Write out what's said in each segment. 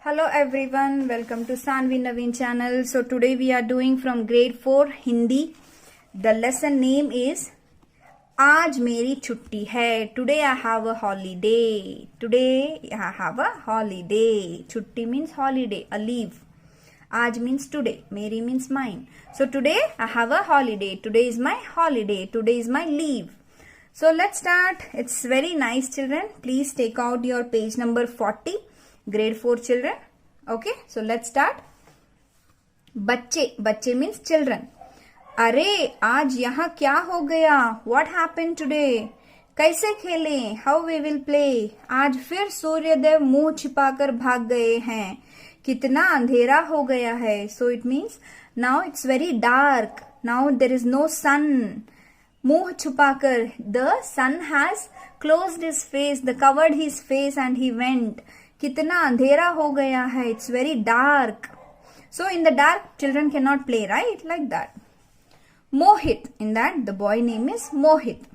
Hello everyone, welcome to Sanvi Naveen channel. So today we are doing from grade 4 Hindi. The lesson name is आज मेरी छुट्टी है. Today I have a holiday. Today I have a holiday. छुट्टी means holiday, a leave. आज means today. मेरी means mine. So today I have a holiday. Today is my holiday. Today is my leave. So let's start. It's very nice, children. Please take out your page number 40. Grade 4 children. Okay, so let's start. बच्चे means children. अरे आज यहाँ क्या हो गया? What happened today? कैसे खेले? How we will play? आज फिर सूर्यदेव मुंह छिपाकर भाग गए हैं. कितना अंधेरा हो गया है. So it means now it's very dark. Now there is no sun. मुंह छुपाकर, the sun has closed his face, the covered his face and he went. कितना अंधेरा हो गया है. It's very dark. So in the dark, children cannot play, right? Like that. Mohit. In that, the boy name is Mohit.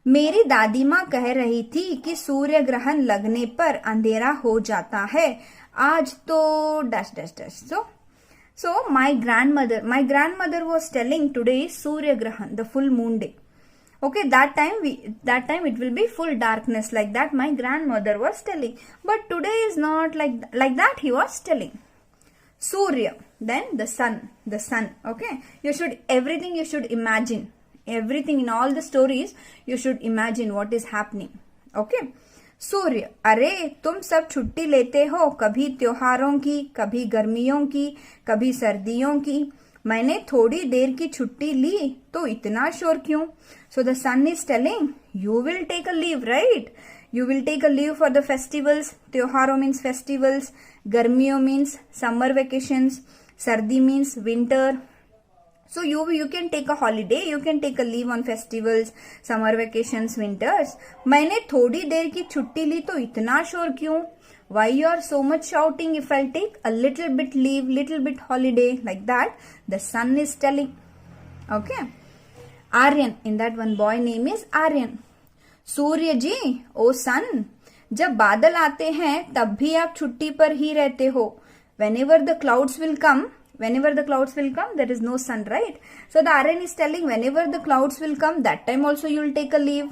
मेरी दादी माँ कह रही थी कि सूर्य ग्रहण लगने पर अंधेरा हो जाता है. आज तो dash dash dash. So my grandmother was telling today is Surya Grahan, the full moon day. Okay, that time it will be full darkness, like that my grandmother was telling. But today is not like that he was telling. Surya, then the sun. Okay, you should imagine. Everything in all the stories, you should imagine what is happening. Okay. सूर्य. अरे तुम सब छुट्टी लेते हो, कभी त्योहारों की, कभी गर्मियों की, कभी सर्दियों की. मैंने थोड़ी देर की छुट्टी ली तो इतना शोर क्यों? So the son is telling you will take a leave, right? You will take a leave for the festivals. त्योहारों मीन्स फेस्टिवल्स, गर्मियों मीन्स समर वेकेशंस, सर्दी means winter. So you can take a holiday, you can take a leave on festivals, summer vacations, winters. मैंने थोड़ी देर की छुट्टी ली तो इतना शोर क्यों? Why you are so much shouting if I'll take a little bit leave, little bit holiday, like that the sun is telling. Okay. Aryan. In that one boy name is Aryan. सूर्य जी, ओ सन, जब बादल आते हैं तब भी आप छुट्टी पर ही रहते हो. Whenever the clouds will come, there is no sun, right? So the Aryan is telling whenever the clouds will come, that time also you will take a leave.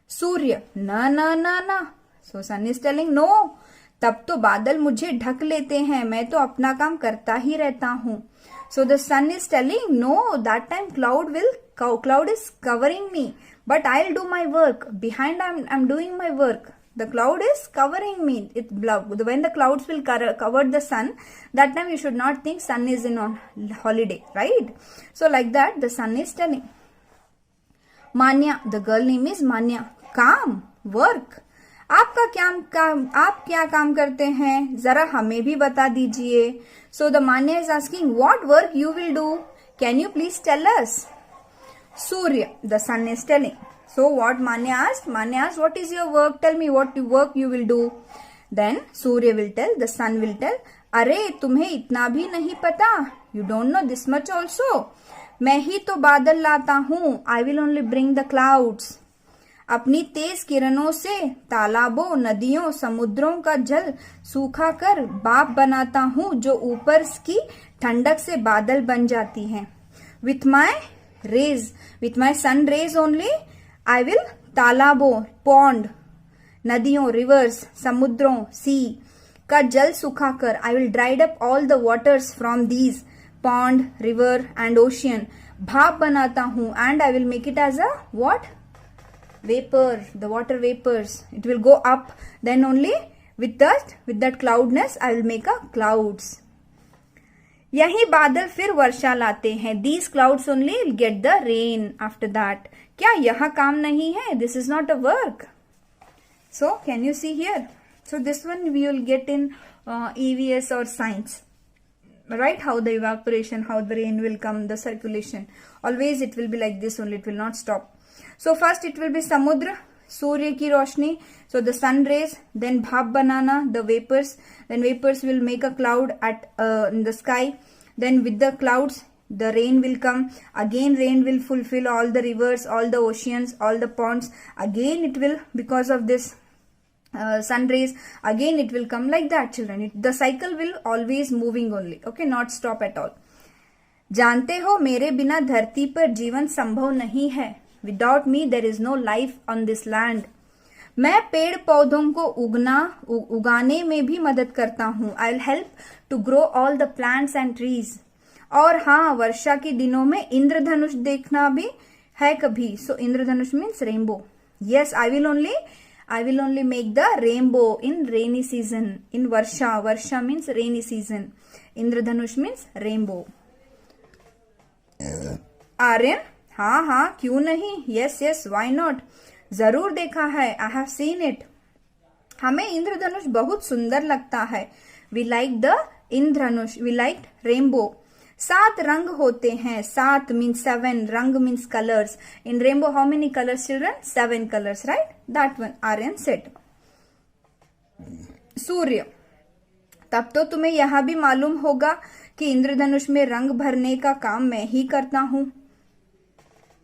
Surya. ना. So sun is telling no. तब तो बादल मुझे ढक लेते हैं, मैं तो अपना काम करता ही रहता हूँ. So the sun is telling no, that time cloud is covering me, but I'll do my work. Behind I'm doing my work. The cloud is covering me. When the clouds will cover the sun, that time you should not think sun is in on holiday, right? So like that the sun is telling. Manya. The girl name is Manya. काम, work. आप क्या काम करते हैं? जरा हमें भी बता दीजिए. So the Manya is asking what work you will do. Can you please tell us? Surya. The sun is telling. So what Manya asked? What is your work? Tell me what work you will do. Then Surya will tell, the sun will tell, अरे तुम्हें इतना भी नहीं पता? You don't know this much also? मैं ही तो बादल लाता हूँ. I will only bring the clouds. अपनी तेज किरणों से तालाबों, नदियों, समुद्रों का जल सूखा कर भाप बनाता हूँ जो ऊपर की ठंडक से बादल बन जाती हैं. With my sun rays only, I will तालाबों, pond, नदियों, rivers, समुद्रों, sea का जल सुखाकर, I will dried up all the waters from these pond, river and ocean. भाप बनाता हूँ and I will make it as a what? Vapor, the water vapors. It will go up. Then only with that cloudness I will make a clouds. यही बादल फिर वर्षा लाते हैं. These clouds only will get the rain after that. क्या यह काम नहीं है? This is not a work. So can you see here? So this one we will get in EVS or science, right? How the evaporation, how the rain will come, the circulation. Always it will be like this only. It will not stop. So first it will be samudra, सूर्य की रोशनी. So the sun rays, then bhap banana, the vapors. Then vapors will make a cloud in the sky. Then with the clouds, the rain will come. Again rain will fulfill all the rivers, all the oceans, all the ponds. Again it will, because of this sun rays, again it will come like that children. The cycle will always moving only, okay, not stop at all. जानते हो मेरे बिना धरती पर जीवन संभव नहीं है. Without me there is no life on this land. मैं पेड़ पौधों को उगाने में भी मदद करता हूँ. I'll help to grow all the plants and trees. और हाँ, वर्षा के दिनों में इंद्रधनुष देखना भी है कभी. So Indradhanush means rainbow. Yes, I will only make the rainbow in rainy season. In varsha means rainy season. Indradhanush means rainbow. Aryan, हाँ क्यों नहीं. yes why not. जरूर देखा है. I have seen it. हमें इंद्रधनुष बहुत सुंदर लगता है. We like the Indradhanush. We liked rainbow. 7 रंग होते हैं. 7 means 7. रंग means colors. In rainbow how many colors children? 7 colors, right? That one Aryan said. सूर्य, तब तो तुम्हें यह भी मालूम होगा कि इंद्रधनुष में रंग भरने का काम मैं ही करता हूँ.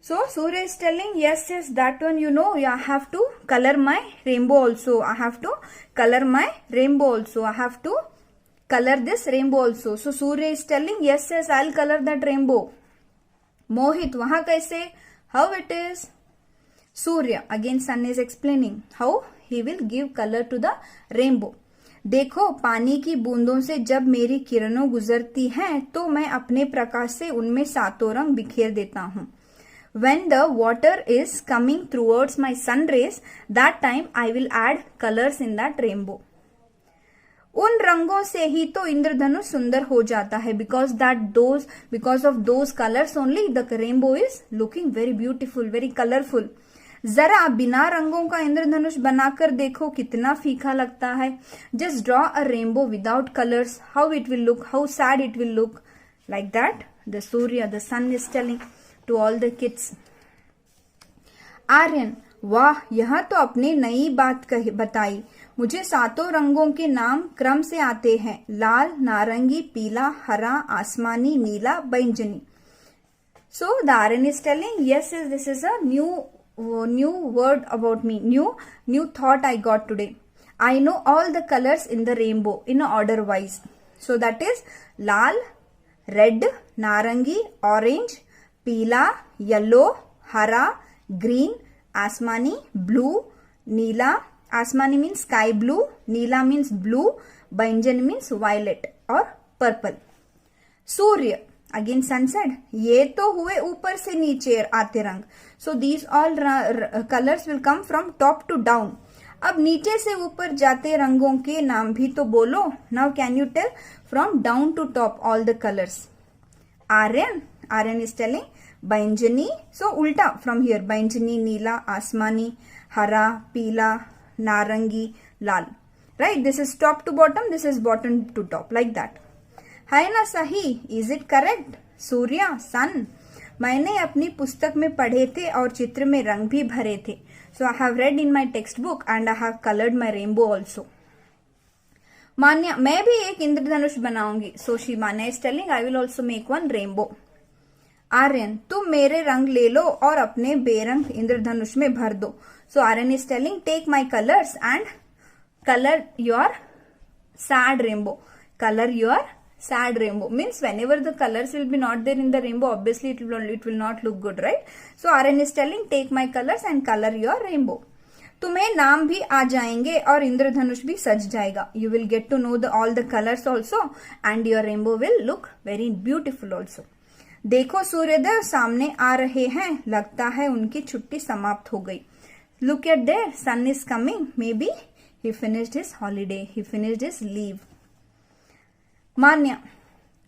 So Surya is telling, yes, that one you know. I have to color my rainbow also. I have to color my rainbow also. I have to color this rainbow also. So Surya is telling, yes, I'll color that rainbow. Mohit, वहाँ कैसे? How it is? Surya, again sun is explaining how he will give color to the rainbow. देखो, पानी की बूंदों से जब मेरी किरणों गुजरती हैं तो मैं अपने प्रकाश से उनमें 7 रंग बिखेर देता हूँ. When the water is coming towards my sun rays, that time I will add colors in that rainbow. उन रंगों से ही तो इंद्रधनुष सुंदर हो जाता है. Because of those colors only the rainbow is looking very beautiful, very colorful. जरा बिना रंगों का इंद्रधनुष बनाकर देखो कितना फीका लगता है. Just draw a rainbow without colors. How it will look, how sad it will look. Like that, the Surya, the sun is telling to all the kids. Aryan, वाह, यह तो अपनी नई बात बताई. मुझे 7 रंगों के नाम क्रम से आते हैं. लाल, नारंगी, पीला, हरा, आसमानी, नीला, बैंगनी. So the Aryan is telling, yes, this is a new word about me, new thought I got today. I know all the colors in the rainbow in order wise. So that is लाल, red, नारंगी, orange, पीला, yellow, हरा, green, आसमानी, blue, नीला. आसमानी means sky blue, नीला means blue, बैंगनी means violet और पर्पल. सूर्य, अगेन सनसेट, ये तो हुए ऊपर से नीचे आते रंग. So these all colours will come from top to down. अब नीचे से ऊपर जाते रंगों के नाम भी तो बोलो. Now can you tell from down to top all the colours. Aryan is telling बैंगनी. सो उल्टा फ्रॉम हियर, बैंगनी, नीला, आसमानी, हरा, पीला, नारंगी, लाल. Right, this is top to bottom, this is bottom to top, like that. है ना सही? Is it correct? Surya, sun, मैंने अपनी पुस्तक में पढ़े थे और चित्र में रंग भी भरे थे. So I have red in my text book and I have coloured my rainbow also. Manya, मैं भी एक इंद्रधनुष बनाऊंगी. So she Manya is telling, I will also make one rainbow. Aryan, तुम मेरे रंग ले लो और अपने बेरंग इंद्रधनुष में भर दो. So Aryan is telling, take my colours and colour your sad rainbow. Color your sad rainbow. Means whenever the colors will be not there in the rainbow, obviously it will not look good, right? So Aryan is telling, take my colors and color your rainbow. तुम्हें नाम भी आ जाएंगे और इंद्रधनुष भी सज जाएगा. You will get to know all the colors also and your rainbow will look very beautiful also. देखो, सूर्योदय सामने आ रहे हैं. लगता है उनकी छुट्टी समाप्त हो गई. Look at there, sun is coming. Maybe he finished his holiday. He finished his leave. मान्या,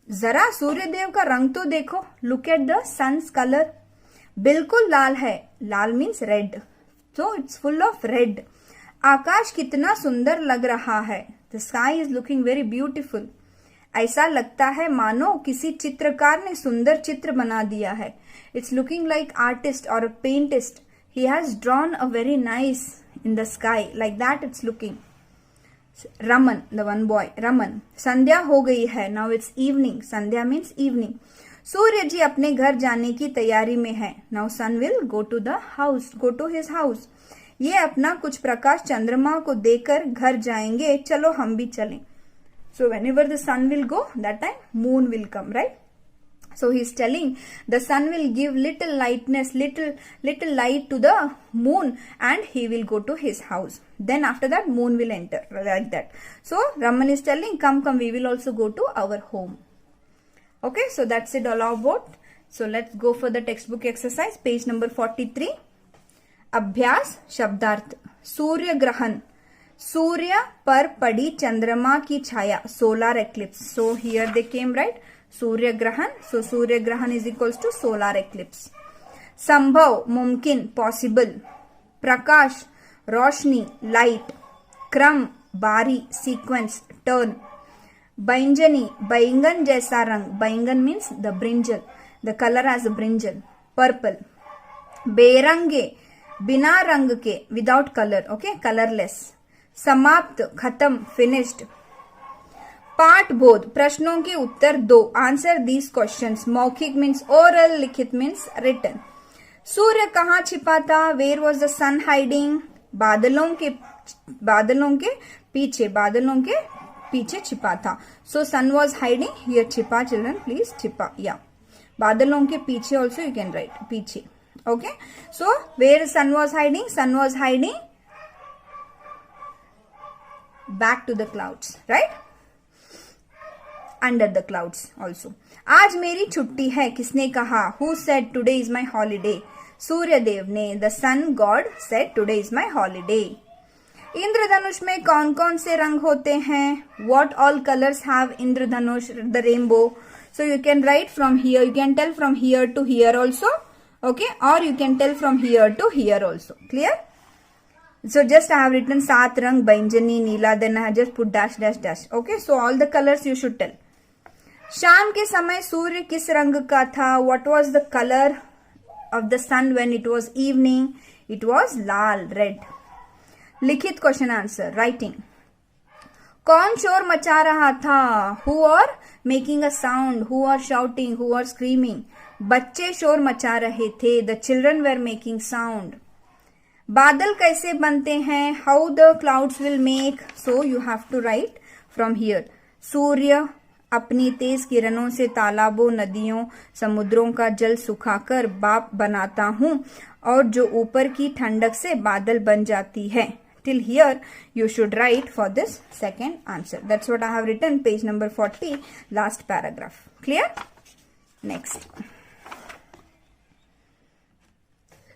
जरा सूर्यदेव का रंग तो देखो. Look at the sun's color. बिल्कुल लाल है. लाल means red. So it's full of red. आकाश कितना सुंदर लग रहा है. The sky is looking very beautiful. ऐसा लगता है मानो किसी चित्रकार ने सुंदर चित्र बना दिया है. It's looking like artist or a paintist. He has drawn a very nice in the sky. Like that it's looking. Raman, the one boy, Raman. संध्या हो गई है. Now it's evening. Sandhya means evening. सूर्य जी अपने घर जाने की तैयारी में है. Now sun will go to the house, go to his house. ये अपना कुछ प्रकाश चंद्रमा को देकर घर जाएंगे, चलो हम भी चलें. So whenever the sun will go, that time moon will come, right? So he is telling the sun will give little lightness, little light to the moon, and he will go to his house. Then after that moon will enter, like that. So Raman is telling, come, we will also go to our home. Okay, so that's it all about. So let's go for the textbook exercise, page number 43. अभ्यास शब्दार्थ. सूर्य ग्रहण, सूर्य पर पड़ी चंद्रमा की छाया, solar eclipse. So here they came, right? सूर्य ग्रहण. So सूर्य ग्रहण is equals to solar eclipse. संभव, मुमकिन, पॉसिबल. प्रकाश, रोशनी, लाइट. क्रम, बारी, सीक्वेंस, टर्न. बैंजनी, बैंगन जैसा रंग. बैंगन means the brinjal, the colour as a brinjal, purple. बेरंगे, बिना रंग के, विदाउट कलर, ओके, कलरलेस. समाप्त, खत्म, फिनिश्ड. पाठ बोध, प्रश्नों के उत्तर दो. Answer these questions. मौखिक मीन्स ओरल, लिखित मीन्स रिटन. सूर्य कहाँ छिपा था? Where was the sun hiding? बादलों के पीछे, बादलों के पीछे छिपा था. So sun was hiding here. छिपा, चिल्ड्रन प्लीज, छिपा, या बादलों के पीछे ऑल्सो यू कैन राइट, पीछे. Okay, so where sun was hiding? Sun was hiding back to the clouds, right? Under the clouds also. आज मेरी छुट्टी है, किसने कहा? Who said today is my holiday? Suryadev ने. The sun god said today is my holiday. इंद्रधनुष में कौन कौन से रंग होते हैं? What all colors have Indradhanush, the rainbow? So you can write from here, you can tell from here to here also, okay, or you can tell from here to here also. Clear? So just I have written 7 rang, बैंजनी, Neela, then I have just put dash dash dash. Okay, so all the colors you should tell. शाम के समय सूर्य किस रंग का था? What was the color of the sun when it was evening? It was Lal, red. लिखित question answer, writing. कौन शोर मचा रहा था? Who are making a sound? Who are shouting? Who are screaming? बच्चे शोर मचा रहे थे. The children were making sound. बादल कैसे बनते हैं? How the clouds will make. So you have to write from here. सूर्य अपनी तेज किरणों से तालाबों, नदियों, समुद्रों का जल सुखाकर बाप बनाता हूं, और जो ऊपर की ठंडक से बादल बन जाती है. Till here you should write for this second answer. That's what I have written, page number 40, last paragraph. Clear? Next.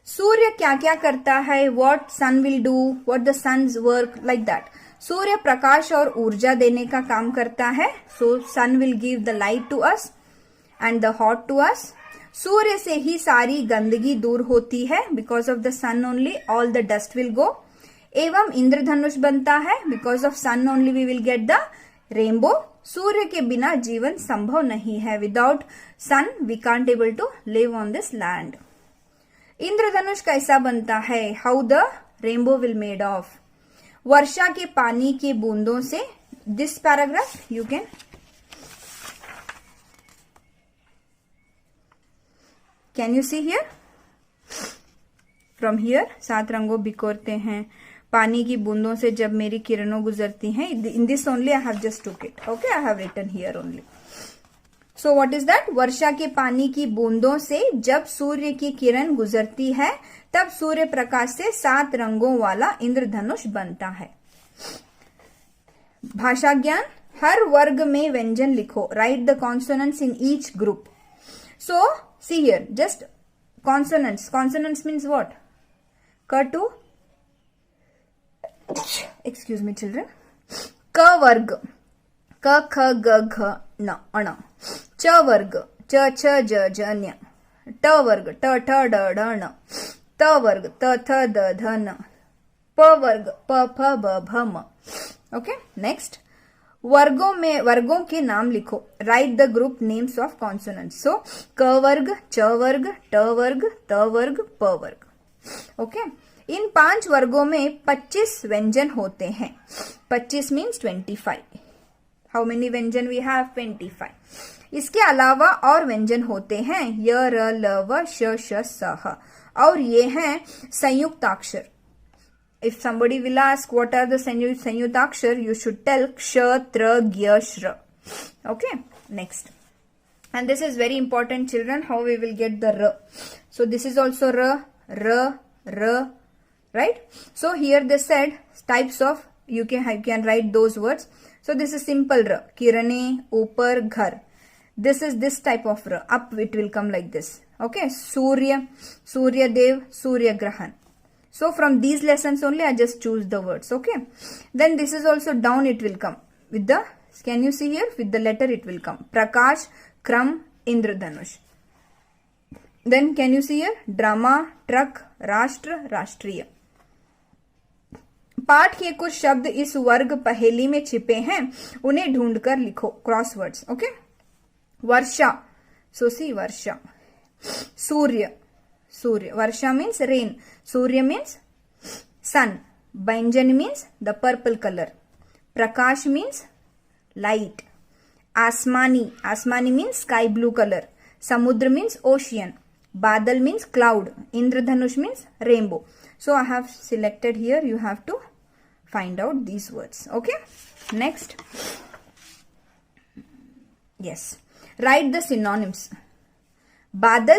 सूर्य क्या क्या करता है? What sun will do? What the sun's work? Like that. Surya Prakash और ऊर्जा देने का काम करता है. So sun will give the light to us and the hot to us. सूर्य से ही सारी गंदगी दूर होती है. Because of the sun only all the dust will go. एवं इंद्रधनुष बनता है. Because of sun only we will get the rainbow. सूर्य के बिना जीवन संभव नहीं है. Without sun we can't able to live on this land. इंद्रधनुष कैसा बनता है? How the rainbow will made of. वर्षा के पानी के बूंदों से. This paragraph you can you see here. From here 7 रंगों बिखरते हैं पानी की बूंदों से जब मेरी किरणों गुजरती हैं. In this only I have just took it. Okay, I have written here only. So what is that? वर्षा के पानी की बूंदों से जब सूर्य की किरण गुजरती है तब सूर्य प्रकाश से 7 रंगों वाला इंद्रधनुष बनता है. भाषा ज्ञान. हर वर्ग में व्यंजन लिखो. Write the consonants in each group. So see here just consonants. Consonants means what? क टू, एक्सक्यूज मी चिल्ड्रन. क वर्ग. क ख ग घ न अण. च वर्ग. च छ ज ज न्य. ट वर्ग. ट ठ ड ढ ण. त वर्ग. त थ द ध न. प वर्ग. प फ ब भ म. Okay, next. वर्गों के नाम लिखो. Write the group names of consonants. So क वर्ग, च वर्ग, ट वर्ग, त वर्ग, प वर्ग. ओके, इन 5 वर्गों में 25 व्यंजन होते हैं. 25 मीन्स 25. हाउ मेनी व्यंजन वी हैव? 25. इसके अलावा और व्यंजन होते हैं. य, र, ल, व, श, श, स, ह. और ये हैं संयुक्ताक्षर. if somebody will ask what are the Sanyutakshar, you should tell Ksha, Tra, Gya, Shra. Okay, next. And this is very important, children, how we will get the R. So this is also R, R, R, right? So here they said types of, you can write those words. So this is simple R, Kirane, Upar, Ghar. This is this type of R, up it will come like this. Okay, Surya, Surya Dev, Surya Grahan. So from these lessons only I just choose the words. Okay, then this is also down it will come with the, can you see here, with the letter it will come, Prakash, Kram, Indradhanush. Then can you see here, Drama, Truck, Rashtra, Rashtriya. पाठ के कुछ शब्द इस वर्ग पहेली में छिपे हैं, उन्हें ढूंढकर लिखो. Crosswords. Okay, Varsha, so see Varsha. Surya, Surya, Varsha means rain, Surya means sun, banyan means the purple color, Prakash means light, आसमानी, आसमानी means sky blue color, समुद्र means ocean, बादल means cloud, Indradhanush means rainbow. So I have selected here, you have to find out these words. Okay, next. Yes, write the synonyms. Badal,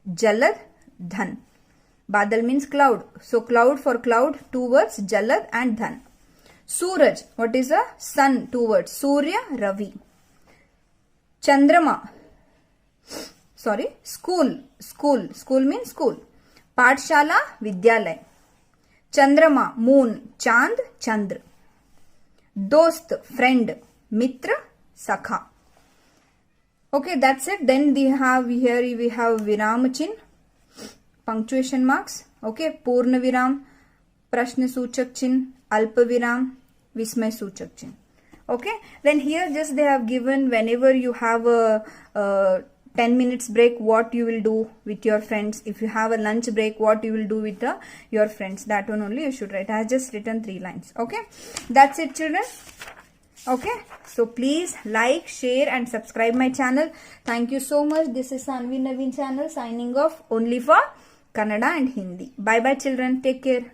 Jalad, Dhan. Badal means cloud. So cloud, for cloud, two words, Jalad and Dhan. Suraj, what is a sun? Two words, Surya, Ravi. Chandrama, sorry, school, school, school means school. Pathshala, Vidyalay. Chandrama, moon, Chand, Chandra. Dost, friend, Mitra, Sakha. Okay, that's it. Then we have here, we have Viram Chin, punctuation marks. Okay, Purna Viram, Prashna Suchak Chin, Alpa Viram, Vismay Suchak Chin. Okay, then here just they have given whenever you have a 10 minutes break, what you will do with your friends. If you have a lunch break, what you will do with your friends. That one only you should write. I have just written 3 lines. Okay, that's it, children. Okay, so please like, share and subscribe my channel. Thank you so much. This is Sanvi Naveen channel signing off only for Kannada and Hindi. Bye bye, children. Take care.